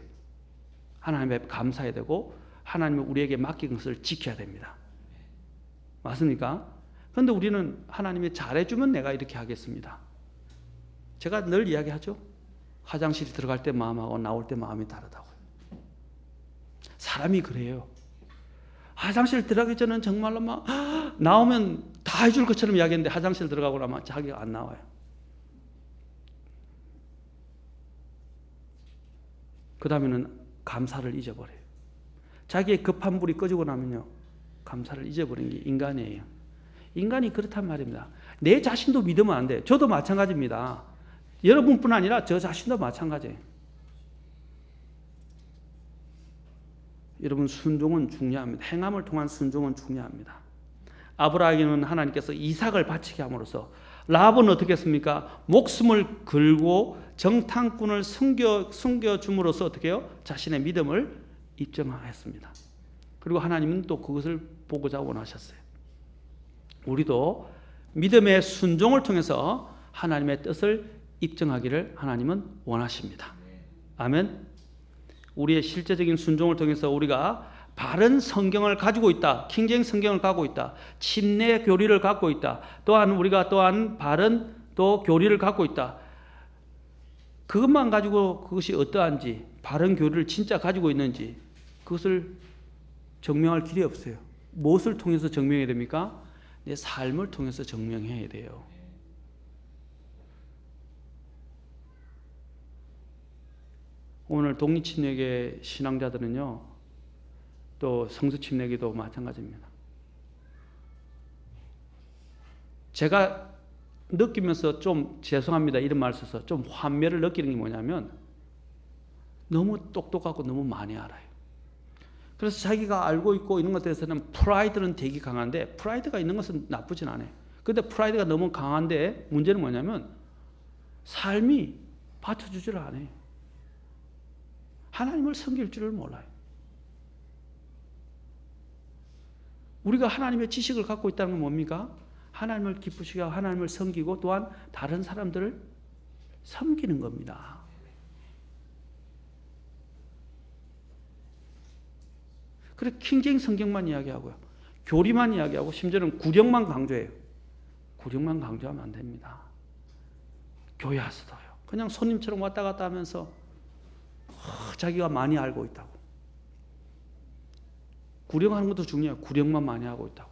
하나님 앞에 감사해야 되고 하나님이 우리에게 맡긴 것을 지켜야 됩니다. 맞습니까? 그런데 우리는 하나님이 잘해주면 내가 이렇게 하겠습니다. 제가 늘 이야기하죠. 화장실에 들어갈 때 마음하고 나올 때 마음이 다르다고요. 사람이 그래요. 화장실 들어가기 전에는 정말로 막 나오면 다 해줄 것처럼 이야기했는데 화장실 들어가고 나면 자기가 안 나와요. 그 다음에는 감사를 잊어버려요. 자기의 급한 불이 꺼지고 나면요, 감사를 잊어버리는 게 인간이에요. 인간이 그렇단 말입니다. 내 자신도 믿으면 안 돼. 저도 마찬가지입니다. 여러분뿐 아니라 저 자신도 마찬가지예요. 여러분, 순종은 중요합니다. 행함을 통한 순종은 중요합니다. 아브라함은 하나님께서 이삭을 바치게 함으로써, 라합은 어떻게 했습니까? 목숨을 걸고 정탐꾼을 숨겨줌으로써 어떻게 해요? 자신의 믿음을 입증했습니다. 그리고 하나님은 또 그것을 보고자 원하셨어요. 우리도 믿음의 순종을 통해서 하나님의 뜻을 입증하기를 하나님은 원하십니다. 아멘. 우리의 실제적인 순종을 통해서 우리가 바른 성경을 가지고 있다. 킹제임스 성경을 갖고 있다. 침례 교리를 갖고 있다. 또한 우리가 바른 또 교리를 갖고 있다. 그것만 가지고 그것이 어떠한지, 바른 교리를 진짜 가지고 있는지 그것을 증명할 길이 없어요. 무엇을 통해서 증명해야 됩니까? 내 삶을 통해서 증명해야 돼요. 오늘 독립침례계 신앙자들은요, 또 성수침례계도 마찬가지입니다. 제가 느끼면서 좀 죄송합니다 이런 말 써서 좀 환멸을 느끼는 게 뭐냐면 너무 똑똑하고 너무 많이 알아요. 그래서 자기가 알고 있고 이런 것에 대해서는 프라이드는 되게 강한데, 프라이드가 있는 것은 나쁘진 않아요. 그런데 프라이드가 너무 강한데 문제는 뭐냐면 삶이 받쳐주지를 않아요. 하나님을 섬길 줄을 몰라요. 우리가 하나님의 지식을 갖고 있다는 건 뭡니까? 하나님을 기쁘시게 하고 하나님을 섬기고 또한 다른 사람들을 섬기는 겁니다. 그래서 킹제임스 성경만 이야기하고요, 교리만 이야기하고 심지어는 구령만 강조해요. 구령만 강조하면 안 됩니다. 교회 와서도요, 그냥 손님처럼 왔다 갔다 하면서 자기가 많이 알고 있다고. 구령하는 것도 중요해요. 구령만 많이 하고 있다고.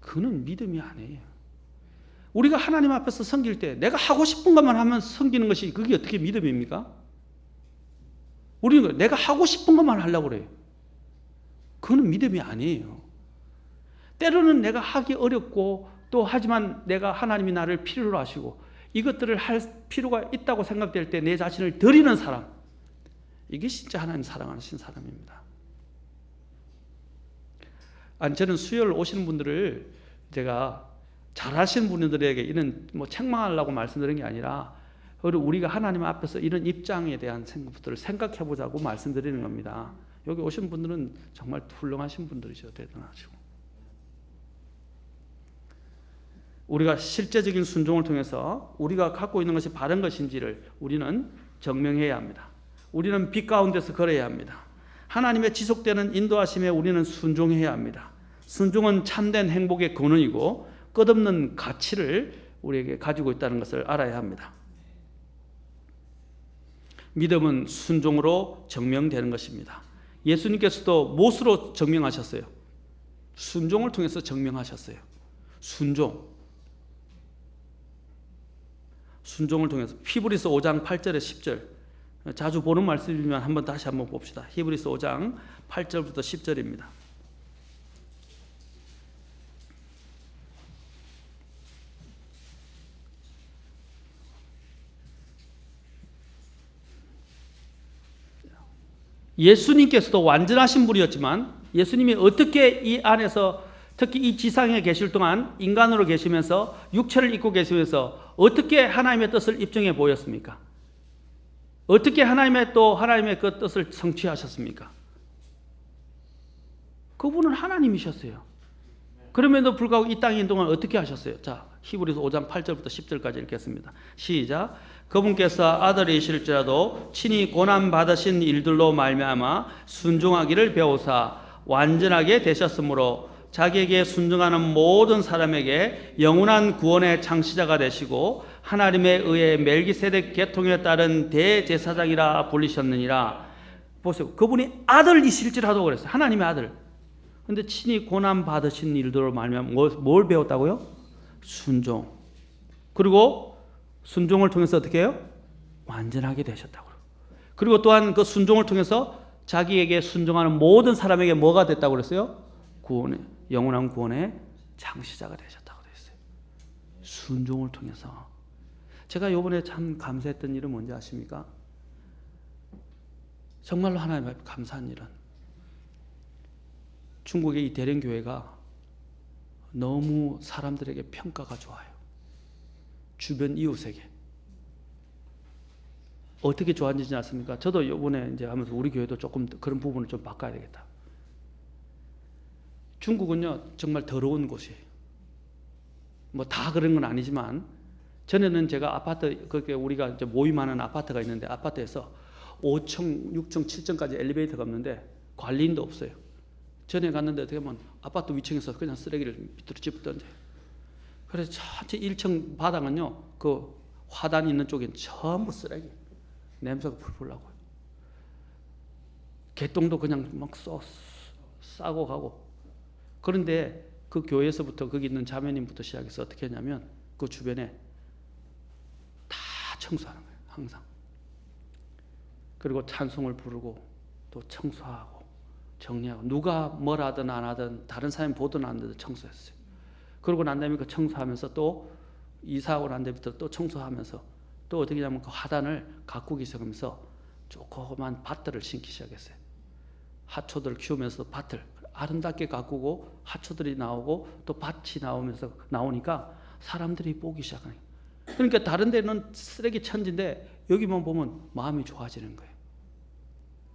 그는 믿음이 아니에요. 우리가 하나님 앞에서 섬길 때 내가 하고 싶은 것만 하면 섬기는 것이 그게 어떻게 믿음입니까? 우리는 내가 하고 싶은 것만 하려고 그래요. 그건 믿음이 아니에요. 때로는 내가 하기 어렵고 또 하지만 내가 하나님이 나를 필요로 하시고 이것들을 할 필요가 있다고 생각될 때 내 자신을 드리는 사람, 이게 진짜 하나님 사랑하시는 사람입니다. 아니, 저는 수요일 오시는 분들을 제가 잘하시는 분들에게 이런 뭐 책망하려고 말씀드린 게 아니라 우리가 하나님 앞에서 이런 입장에 대한 것들을 생각해 보자고 말씀드리는 겁니다. 여기 오신 분들은 정말 훌륭하신 분들이죠. 대단하시고. 우리가 실제적인 순종을 통해서 우리가 갖고 있는 것이 바른 것인지를 우리는 증명해야 합니다. 우리는 빛 가운데서 걸어야 합니다. 하나님의 지속되는 인도하심에 우리는 순종해야 합니다. 순종은 참된 행복의 근원이고 끝없는 가치를 우리에게 가지고 있다는 것을 알아야 합니다. 믿음은 순종으로 증명되는 것입니다. 예수님께서도 무엇으로 증명하셨어요? 순종을 통해서 증명하셨어요. 순종을 통해서. 히브리서 5장 8절에 10절, 자주 보는 말씀이면 다시 한번 봅시다. 히브리서 5장 8절부터 10절입니다. 예수님께서도 완전하신 분이었지만 예수님이 어떻게 이 안에서 특히 이 지상에 계실 동안 인간으로 계시면서 육체를 입고 계시면서 어떻게 하나님의 뜻을 입증해 보였습니까? 어떻게 하나님의 그 뜻을 성취하셨습니까? 그분은 하나님이셨어요. 그럼에도 불구하고 이 땅에 있는 동안 어떻게 하셨어요? 자, 히브리서 5장 8절부터 10절까지 읽겠습니다. 시작. 그분께서 아들이실지라도 친히 고난 받으신 일들로 말미암아 순종하기를 배우사 완전하게 되셨으므로 자기에게 순종하는 모든 사람에게 영원한 구원의 창시자가 되시고 하나님에 의해 멜기세덱 계통에 따른 대제사장이라 불리셨느니라. 보세요. 그분이 아들이실지라도 그랬어요. 하나님의 아들. 근데 친히 고난 받으신 일들로 말미암아 뭘 배웠다고요? 순종. 그리고 순종을 통해서 어떻게 해요? 완전하게 되셨다고. 그리고 또한 그 순종을 통해서 자기에게 순종하는 모든 사람에게 뭐가 됐다고 그랬어요? 영원한 구원의 창시자가 되셨다고 그랬어요. 순종을 통해서. 제가 이번에 참 감사했던 일은 뭔지 아십니까? 정말로 하나님 앞에 감사한 일은 중국의 이 대령교회가 너무 사람들에게 평가가 좋아요. 주변 이웃에게. 어떻게 좋아지지 않습니까? 저도 이번에 이제 하면서 우리 교회도 조금 그런 부분을 좀 바꿔야 되겠다. 중국은요, 정말 더러운 곳이에요. 뭐 다 그런 건 아니지만, 전에는 제가 아파트, 그렇게 우리가 이제 모임하는 아파트가 있는데, 아파트에서 5층, 6층, 7층까지 엘리베이터가 없는데, 관리인도 없어요. 전에 갔는데 어떻게 보면 아파트 위층에서 그냥 쓰레기를 밑으로 집어던져요. 그래서 전체 1층 바닥은요, 그 화단 있는 쪽엔 전부 쓰레기. 냄새가 풀풀 나고요. 개똥도 그냥 막 싸고 가고. 그런데 그 교회에서부터 거기 있는 자매님부터 시작해서 어떻게 했냐면 그 주변에 다 청소하는 거예요. 항상. 그리고 찬송을 부르고 또 청소하고 정리하고 누가 뭘 하든 안 하든 다른 사람이 보든 안 하든 청소했어요. 그러고 난 다음에 그 청소하면서 또 이사하고 난 다음부터 또 청소하면서 또 어떻게 하냐면 그 화단을 가꾸기 시작하면서 조그만 밭들을 심기 시작했어요. 하초들 키우면서 밭을 아름답게 가꾸고 하초들이 나오고 또 밭이 나오니까 사람들이 보기 시작하는 거예요. 그러니까 다른 데는 쓰레기 천지인데 여기만 보면 마음이 좋아지는 거예요.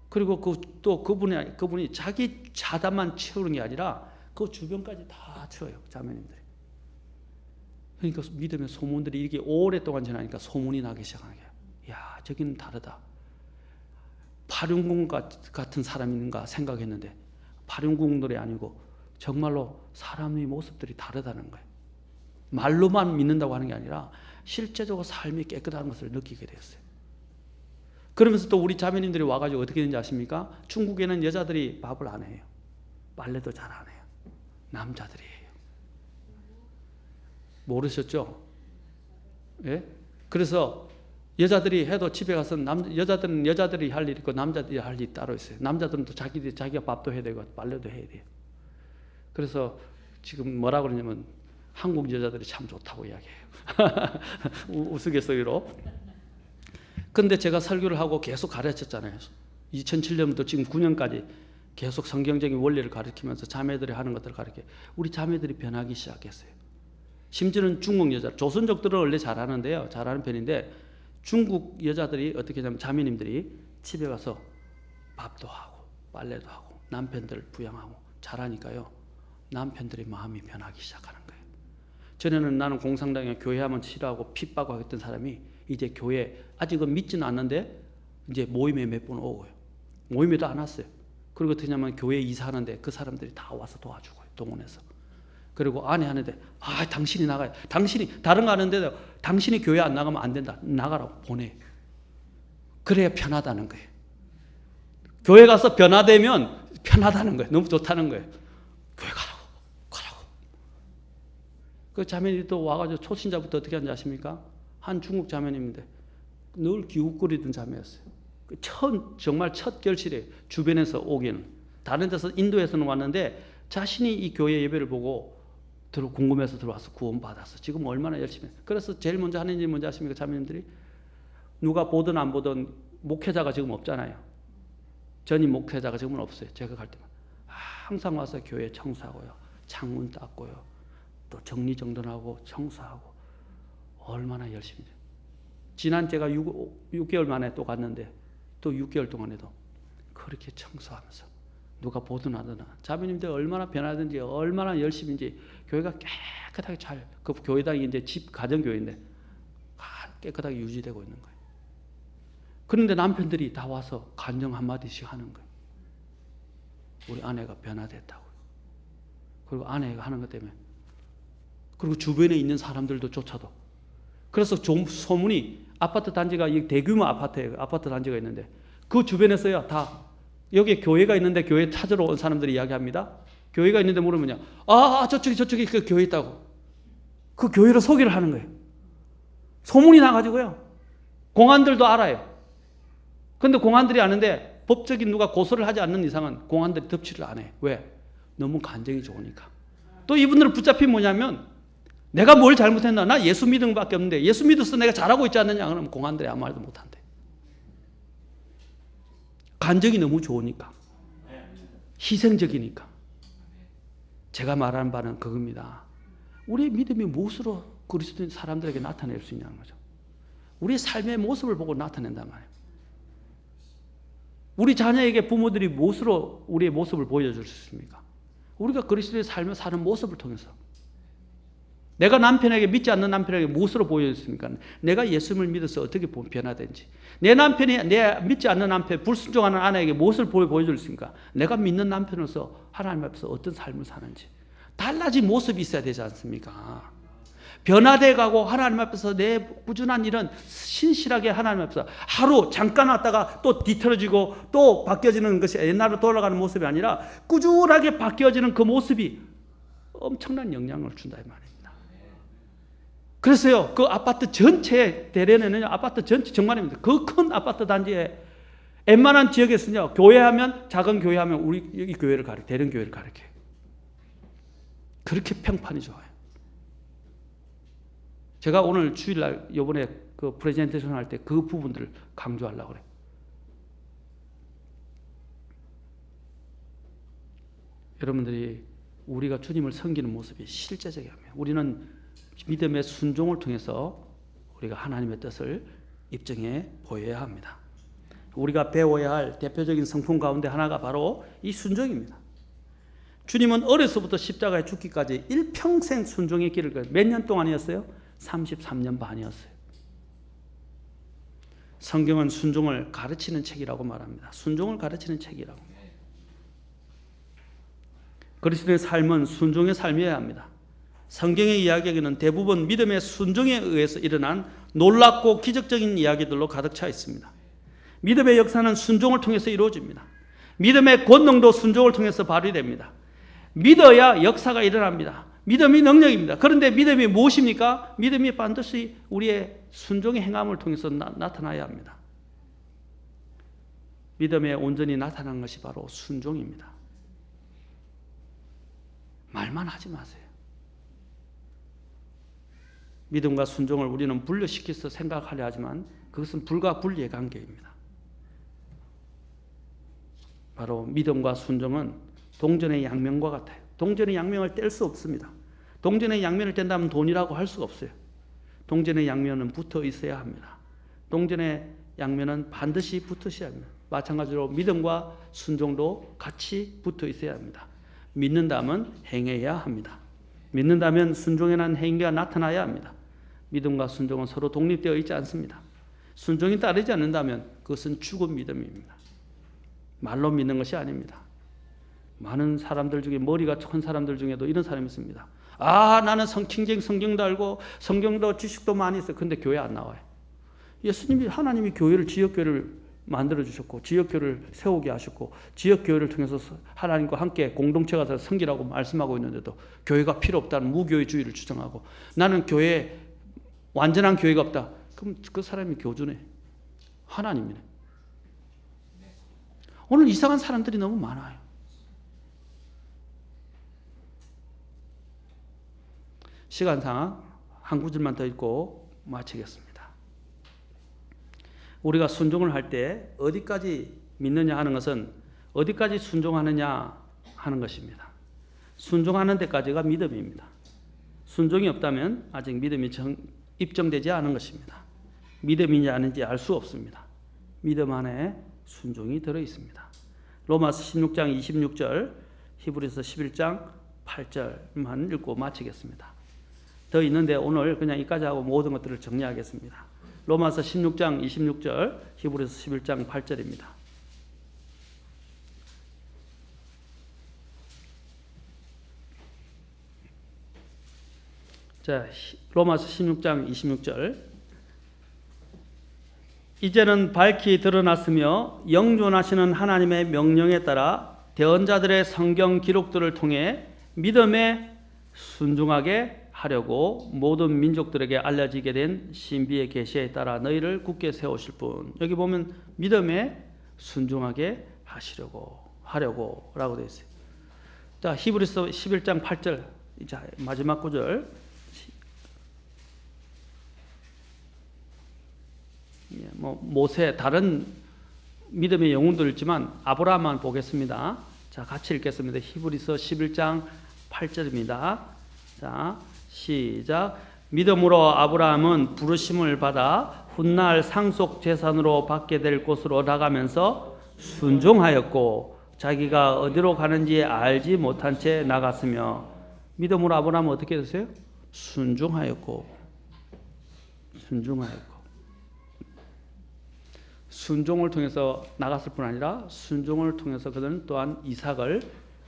그리고 또 그분이 자기 자담만 채우는 게 아니라 그 주변까지 다 채워요. 자매님들이. 그러니까 믿음의 소문들이 이렇게 오랫동안 지나니까 소문이 나기 시작하는 거예요. 야, 저기는 다르다. 파륜궁 같은 사람인가 생각했는데 파륜궁들이 아니고 정말로 사람의 모습들이 다르다는 거예요. 말로만 믿는다고 하는 게 아니라 실제적으로 삶이 깨끗한 것을 느끼게 됐어요. 그러면서 또 우리 자매님들이 와가지고 어떻게 되는지 아십니까? 중국에는 여자들이 밥을 안 해요. 빨래도 잘 안 해요. 남자들이 해요. 모르셨죠? 예? 그래서 여자들이 해도 집에 가서 여자들은 여자들이 할 일 있고 남자들이 할 일이 따로 있어요. 남자들은 또 자기가 밥도 해야 되고 빨래도 해야 돼요. 그래서 지금 뭐라 그러냐면 한국 여자들이 참 좋다고 이야기해요. 우스갯소리로. 근데 제가 설교를 하고 계속 가르쳤잖아요. 2007년부터 지금 9년까지 계속 성경적인 원리를 가르치면서 자매들이 하는 것들을 가르쳐요. 우리 자매들이 변하기 시작했어요. 심지어는 중국 여자, 조선족들은 원래 잘하는데요. 잘하는 편인데 중국 여자들이 어떻게 하냐면 자매님들이 집에 가서 밥도 하고 빨래도 하고 남편들을 부양하고 잘하니까요. 남편들의 마음이 변하기 시작하는 거예요. 전에는 나는 공산당에 교회하면 싫어하고 핍박하고 했던 사람이 이제 교회 아직은 믿지는 않는데 이제 모임에 몇 번 오고요. 모임에도 안 왔어요. 그리고 어떻게 하냐면 교회 이사하는데 그 사람들이 다 와서 도와주고요. 동원해서. 그리고 아내 하는데 당신이 나가요. 당신이 다른 거 하는데도 당신이 교회 안 나가면 안 된다. 나가라고 보내. 그래야 편하다는 거예요. 교회 가서 변화되면 편하다는 거예요. 너무 좋다는 거예요. 교회 가라고. 그 자매님이 또 와가지고 초신자부터 어떻게 하는지 아십니까? 한 중국 자매님인데 늘 기웃거리던 자매였어요. 정말 첫 결실에 주변에서 오기는 다른 데서 인도에서는 왔는데 자신이 이 교회 예배를 보고 궁금해서 들어와서 구원받았어. 지금 얼마나 열심히. 그래서 제일 먼저 하는 일이 뭔지 아십니까? 자매님들이 누가 보든 안 보든 목회자가 지금 없잖아요. 전임 목회자가 지금은 없어요. 제가 갈 때만 항상 와서 교회 청소하고요, 창문 닦고요, 또 정리정돈하고 청소하고 얼마나 열심히. 지난 제가 6개월 만에 또 갔는데 또 6개월 동안에도 그렇게 청소하면서 누가 보든 안 보든 자매님들 얼마나 변하든지 얼마나 열심인지 교회가 깨끗하게 잘, 그 교회당이 이제 집 가정교회인데 깨끗하게 유지되고 있는 거예요. 그런데 남편들이 다 와서 간증 한마디씩 하는 거예요. 우리 아내가 변화됐다고요. 그리고 아내가 하는 것 때문에 그리고 주변에 있는 사람들도 쫓아도 그래서 소문이 아파트 단지가 대규모 아파트예요. 아파트 단지가 있는데 그 주변에서요 다 여기 교회가 있는데 교회 찾으러 온 사람들이 이야기합니다. 교회가 있는데 물으면요. 저쪽에 그 교회 있다고. 그 교회로 소개를 하는 거예요. 소문이 나가지고요. 공안들도 알아요. 근데 공안들이 아는데 법적인 누가 고소를 하지 않는 이상은 공안들이 덮치를 안 해요. 왜? 너무 간증이 좋으니까. 또 이분들은 붙잡힌 뭐냐면 내가 뭘 잘못했나? 나 예수 믿은 것밖에 없는데 예수 믿어서 내가 잘하고 있지 않느냐? 그러면 공안들이 아무 말도 못한대. 간증이 너무 좋으니까. 희생적이니까. 제가 말하는 바는 그겁니다. 우리의 믿음이 무엇으로 그리스도인 사람들에게 나타낼 수 있냐는 거죠. 우리의 삶의 모습을 보고 나타낸단 말이에요. 우리 자녀에게 부모들이 무엇으로 우리의 모습을 보여줄 수 있습니까? 우리가 그리스도의 삶을 사는 모습을 통해서. 내가 남편에게 믿지 않는 남편에게 무엇으로 보여줬습니까? 내가 예수님을 믿어서 어떻게 변화된지. 내 남편이 내 믿지 않는 남편, 불순종하는 아내에게 무엇을 보여줬습니까? 내가 믿는 남편으로서 하나님 앞에서 어떤 삶을 사는지. 달라진 모습이 있어야 되지 않습니까? 변화돼 가고 하나님 앞에서 내 꾸준한 일은 신실하게 하나님 앞에서 하루 잠깐 왔다가 또 뒤틀어지고 또 바뀌어지는 것이 옛날로 돌아가는 모습이 아니라 꾸준하게 바뀌어지는 그 모습이 엄청난 영향을 준다 이 말입니다. 그래서요, 그 아파트 전체에 대련에는 아파트 전체 정말입니다. 그 큰 아파트 단지에 웬만한 지역에서는요, 교회하면 작은 교회하면 우리 이 교회를 가르쳐, 대련 교회를 가르쳐요. 그렇게 평판이 좋아요. 제가 오늘 주일날 이번에 그 프레젠테이션 할 때 그 부분들을 강조하려고 그래요. 여러분들이 우리가 주님을 섬기는 모습이 실제적이에요. 우리는 믿음의 순종을 통해서 우리가 하나님의 뜻을 입증해 보여야 합니다. 우리가 배워야 할 대표적인 성품 가운데 하나가 바로 이 순종입니다. 주님은 어려서부터 십자가에 죽기까지 일평생 순종의 길을 걸어요. 몇 년 동안이었어요? 33년 반이었어요. 성경은 순종을 가르치는 책이라고 말합니다. 순종을 가르치는 책이라고. 그리스도의 삶은 순종의 삶이어야 합니다. 성경의 이야기에는 대부분 믿음의 순종에 의해서 일어난 놀랍고 기적적인 이야기들로 가득 차 있습니다. 믿음의 역사는 순종을 통해서 이루어집니다. 믿음의 권능도 순종을 통해서 발휘됩니다. 믿어야 역사가 일어납니다. 믿음이 능력입니다. 그런데 믿음이 무엇입니까? 믿음이 반드시 우리의 순종의 행함을 통해서 나타나야 합니다. 믿음에 온전히 나타난 것이 바로 순종입니다. 말만 하지 마세요. 믿음과 순종을 우리는 분리시켜서 생각하려 하지만 그것은 불과 분리의 관계입니다. 바로 믿음과 순종은 동전의 양면과 같아요. 동전의 양면을 뗄 수 없습니다. 동전의 양면을 뗀다면 돈이라고 할 수가 없어요. 동전의 양면은 붙어 있어야 합니다. 동전의 양면은 반드시 붙으셔야 합니다. 마찬가지로 믿음과 순종도 같이 붙어 있어야 합니다. 믿는다면 행해야 합니다. 믿는다면 순종에 대한 행위가 나타나야 합니다. 믿음과 순종은 서로 독립되어 있지 않습니다. 순종이 따르지 않는다면 그것은 죽은 믿음입니다. 말로 믿는 것이 아닙니다. 많은 사람들 중에 머리가 큰 사람들 중에도 이런 사람이 있습니다. 나는 성경도 알고 성경도 지식도 많이 있어요. 근데 교회 안 나와요. 예수님이 하나님이 교회를 지역교회를 만들어 주셨고 지역교회를 세우게 하셨고 지역교회를 통해서 하나님과 함께 공동체가 돼서 섬기라고 말씀하고 있는데도 교회가 필요 없다는 무교회주의를 주장하고 나는 교회에 완전한 교회가 없다. 그럼 그 사람이 교주네. 하나님이네. 오늘 이상한 사람들이 너무 많아요. 시간상 한 구절만 더 읽고 마치겠습니다. 우리가 순종을 할 때 어디까지 믿느냐 하는 것은 어디까지 순종하느냐 하는 것입니다. 순종하는 데까지가 믿음입니다. 순종이 없다면 아직 믿음이 입증되지 않은 것입니다. 믿음이냐 아닌지 알 수 없습니다. 믿음 안에 순종이 들어 있습니다. 로마서 16장 26절, 히브리서 11장 8절만 읽고 마치겠습니다. 더 있는데 오늘 그냥 이까지 하고 모든 것들을 정리하겠습니다. 로마서 16장 26절, 히브리서 11장 8절입니다. 자, 로마서 16장 26절. 이제는 밝히 드러났으며 영존하시는 하나님의 명령에 따라 대언자들의 성경 기록들을 통해 믿음에 순종하게 하려고 모든 민족들에게 알려지게 된 신비의 계시에 따라 너희를 굳게 세우실 분. 여기 보면 믿음에 순종하게 하려고 라고 되어 있어요. 자, 히브리서 11장 8절. 자, 마지막 구절. 모세 다른 믿음의 영웅도 있지만 아브라함만 보겠습니다. 자, 같이 읽겠습니다. 히브리서 11장 8절입니다. 자, 시작. 믿음으로 아브라함은 부르심을 받아 훗날 상속 재산으로 받게 될 곳으로 나가면서 순종하였고 자기가 어디로 가는지 알지 못한 채 나갔으며 믿음으로 아브라함은 어떻게 됐어요? 순종하였고 순종을 통해서 나갔을 뿐 아니라 순종을 통해서 그는 또한 이삭을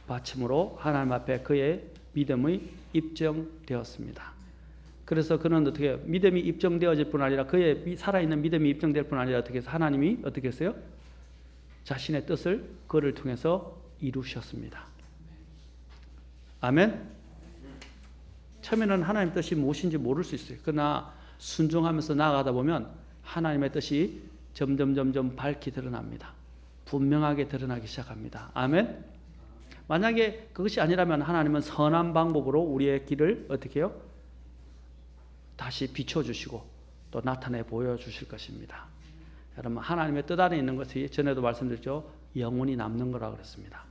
바침으로 하나님 앞에 그의 믿음이 입증되었습니다. 그래서 그는 어떻게 믿음이 입증되어질 뿐 아니라 그의 살아있는 믿음이 입증될 뿐 아니라 어떻게 해서 하나님이 어떻게 했어요? 자신의 뜻을 그를 통해서 이루셨습니다. 아멘. 처음에는 하나님의 뜻이 무엇인지 모를 수 있어요. 그러나 순종하면서 나아가다 보면 하나님의 뜻이 점점 밝히 드러납니다. 분명하게 드러나기 시작합니다. 아멘. 만약에 그것이 아니라면 하나님은 선한 방법으로 우리의 길을 어떻게 해요? 다시 비춰주시고 또 나타내 보여주실 것입니다. 여러분, 하나님의 뜻 안에 있는 것이 전에도 말씀드렸죠. 영원히 남는 거라고 그랬습니다.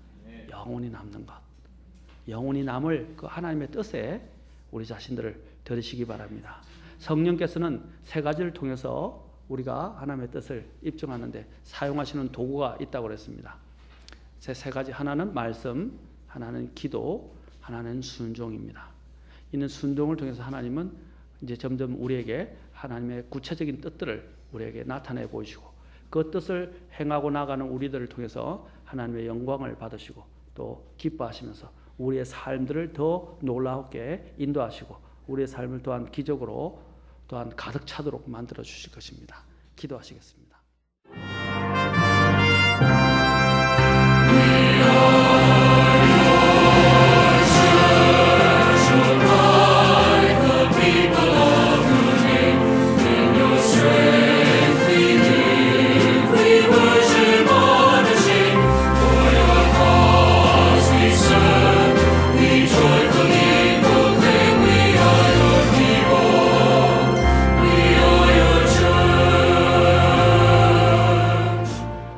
영원히 남는 것. 영원히 남을 그 하나님의 뜻에 우리 자신들을 들으시기 바랍니다. 성령께서는 세 가지를 통해서 우리가 하나님의 뜻을 입증하는데 사용하시는 도구가 있다고 그랬습니다. 세 가지. 하나는 말씀, 하나는 기도, 하나는 순종입니다. 이는 순종을 통해서 하나님은 이제 점점 우리에게 하나님의 구체적인 뜻들을 우리에게 나타내 보이시고 그 뜻을 행하고 나가는 우리들을 통해서 하나님의 영광을 받으시고 또 기뻐하시면서 우리의 삶들을 더 놀라우게 인도하시고 우리의 삶을 또한 기적으로 또한 가득 차도록 만들어 주실 것입니다. 기도하시겠습니다.